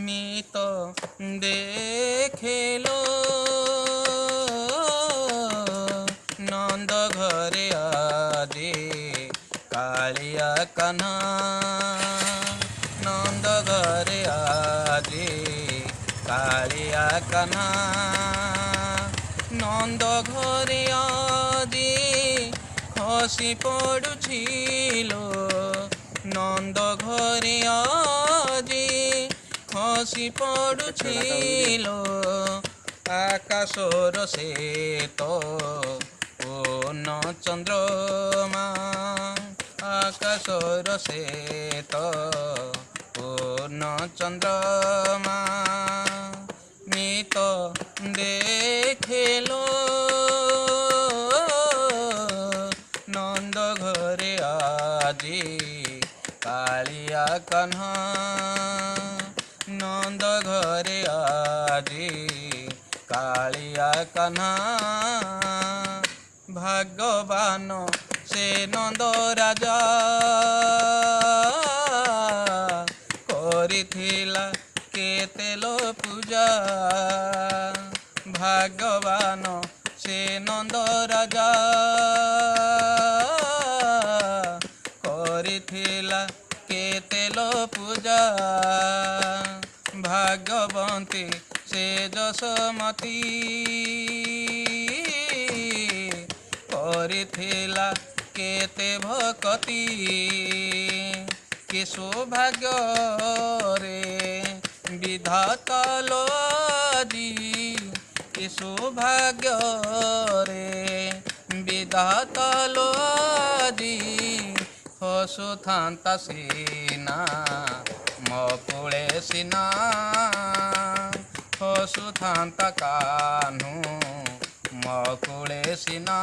मित देखलो नंद घरे आदि कालिया कन्हा नंद घरे आदि कालिया कन्हा नंद घरे आदि खसी पड़ुछिलो नंद घरे आदि खसी पड़ुछिलो आकाशर से तो पूर्ण चंद्रमा आकाशर से तो पूर्ण चंद्रमा मित देखलो नंद घरे आदि कालिया कन्हा नंद घरे आदि कालिया कन्हा भगवान से नंद राजा करिथिला केतेलो पूजा भगवान से नंद राजा करिथिला केतेलो पूजा भाग्यवंती से जसमती करिथिला केते भक्ति कि सौभाग्य रे विधाता लो आदि कि सौभाग्य रे विधाता लो आदि हसुथांता सीना मकुळे सीना हसुथांता कान्हू मकुळे सीना